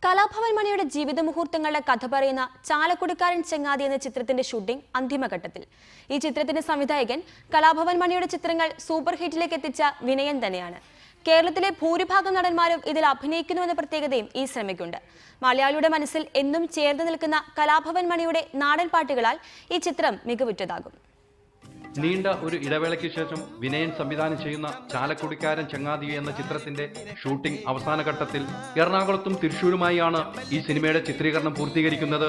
കലാഭവൻ മണിയുടെ ജീവിത മുഹൂർത്തങ്ങളുടെ കഥ പറയുന്ന ചാലക്കുടിക്കാരൻ ചങ്ങാതി എന്ന ചിത്രത്തിന്റെ ഷൂട്ടിംഗ് അന്തിമഘട്ടത്തിൽ. ഈ ചിത്രത്തിന്റെ സംവിധായകൻ കലാഭവൻ മണിയുടെ ചിത്രങ്ങൾ സൂപ്പർ ഹിറ്റിലേക്ക് എത്തിച്ച വിനയൻ തന്നെയാണ്. കേരളത്തിലെ ഭൂരിഭാഗം നടന്മാരും ഇതിൽ അഭിനയിക്കുന്നുവെന്ന പ്രത്യേകതയും ഈ സിനിമയ്ക്കുണ്ട്. മലയാളിയുടെ മനസ്സിൽ എന്നും ചേർന്ന് നിൽക്കുന്ന കലാഭവൻ മണിയുടെ നാടൻ പാട്ടുകളാൽ ഈ ചിത്രം മികവുറ്റതാകും. നീണ്ട ഒരു ഇടവേളയ്ക്ക് ശേഷം വിനയൻ സംവിധാനം ചെയ്യുന്ന ചാലക്കുടിക്കാരൻ ചങ്ങാതി എന്ന ചിത്രത്തിന്റെ ഷൂട്ടിംഗ് അവസാന ഘട്ടത്തിൽ എറണാകുളത്തും തൃശ്ശൂരുമായാണ് ഈ സിനിമയുടെ ചിത്രീകരണം പൂർത്തീകരിക്കുന്നത്.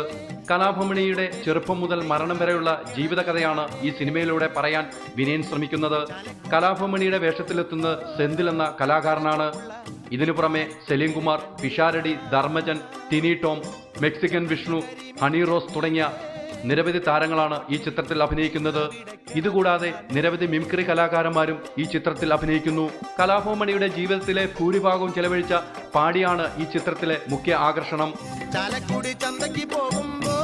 കലാഭവൻ ചെറുപ്പം മുതൽ മരണം വരെയുള്ള ജീവിതകഥയാണ് ഈ സിനിമയിലൂടെ പറയാൻ വിനയൻ ശ്രമിക്കുന്നത്. കലാഭവൻ വേഷത്തിലെത്തുന്ന സെന്തിൽ എന്ന കലാകാരനാണ്. ഇതിനു പുറമെ സലീം കുമാർ, പിഷാരടി, ധർമ്മജൻ, ടിനി ടോം, മെക്സിക്കൻ വിഷ്ണു, ഹണി റോസ് തുടങ്ങിയ നിരവധി താരങ്ങളാണ് ഈ ചിത്രത്തിൽ അഭിനയിക്കുന്നത്. ഇതുകൂടാതെ നിരവധി മിമിക്രി കലാകാരന്മാരും ഈ ചിത്രത്തിൽ അഭിനയിക്കുന്നു. കലാഭവൻ മണിയുടെ ജീവിതത്തിലെ ഭൂരിഭാഗവും ചെലവഴിച്ച പാടിയാണ് ഈ ചിത്രത്തിലെ മുഖ്യ ആകർഷണം. ചാലക്കുടി ചന്തയ്ക്ക് പോകുമ്പോ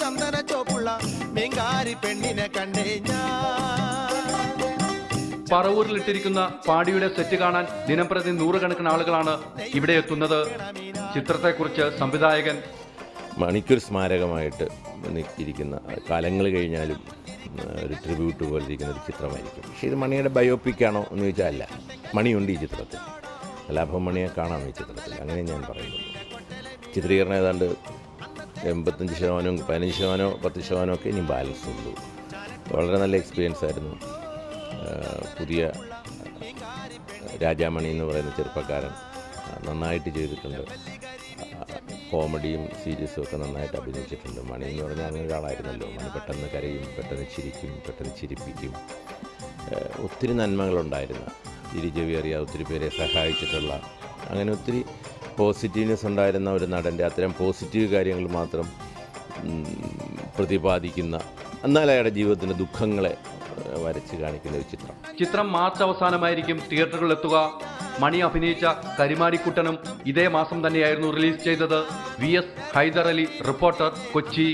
ചന്ദന ചോപ്പുള്ള മെങ്കാരി പെണ്ണിനെ കണ്ടേ പറവൂരിലിട്ടിരിക്കുന്ന പാടിയുടെ സെറ്റ് കാണാൻ ദിനംപ്രതി നൂറുകണക്കിന് ആളുകളാണ് ഇവിടെ എത്തുന്നത്. ചിത്രത്തെക്കുറിച്ച് സംവിധായകൻ മണിക്കൊരു സ്മാരകമായിട്ട് ഇരിക്കുന്ന കാലങ്ങൾ കഴിഞ്ഞാലും ഒരു ട്രിബ്യൂട്ട് പോലെ ഇരിക്കുന്ന ഒരു ചിത്രമായിരിക്കും. പക്ഷേ ഇത് മണിയുടെ ബയോപിക്കാണോ എന്ന് ചോദിച്ചാൽ അല്ല. മണിയുണ്ട് ഈ ചിത്രത്തിൽ, കലാഭവൻ മണിയെ കാണാം ഈ ചിത്രത്തിൽ, അങ്ങനെ ഞാൻ പറയുന്നു. ചിത്രീകരണം ഏതാണ്ട് 85%, 15%, 10% ഒക്കെ ഇനി ബാലൻസ് ഉള്ളൂ. വളരെ നല്ല എക്സ്പീരിയൻസ് ആയിരുന്നു. പുതിയ രാജാമണി എന്ന് പറയുന്ന ചെറുപ്പക്കാരൻ നന്നായിട്ട് ചെയ്തിട്ടുണ്ട്. കോമഡിയും സീരീസും ഒക്കെ നന്നായിട്ട് അഭിനയിച്ചിട്ടുണ്ട്. മണി എന്ന് പറഞ്ഞാൽ അങ്ങനെ ഒരാളായിരുന്നല്ലോ. മണി പെട്ടെന്ന് കരയും, പെട്ടെന്ന് ചിരിക്കും, പെട്ടെന്ന് ചിരിപ്പിക്കും. ഒത്തിരി നന്മകളുണ്ടായിരുന്ന, തിരിച്ചറിയാൻ ഒത്തിരി പേരെ സഹായിച്ചിട്ടുള്ള, അങ്ങനെ ഒത്തിരി പോസിറ്റീവ്നെസ് ഉണ്ടായിരുന്ന ഒരു നടൻ്റെ അത്തരം പോസിറ്റീവ് കാര്യങ്ങൾ മാത്രം പ്രതിപാദിക്കുന്ന, എന്നാൽ അയാളുടെ ജീവിതത്തിൻ്റെ ദുഃഖങ്ങളെ വരച്ച് കാണിക്കുന്ന ഒരു ചിത്രം മാർച്ച് അവസാനമായിരിക്കും തിയേറ്ററുകളിൽ എത്തുക. മണി അഭിനയിച്ച കരിമാടിക്കുട്ടനും ഇതേ മാസം തന്നെയായിരുന്നു റിലീസ് ചെയ്തത്. VS Haidar Ali, reporter, Kochi.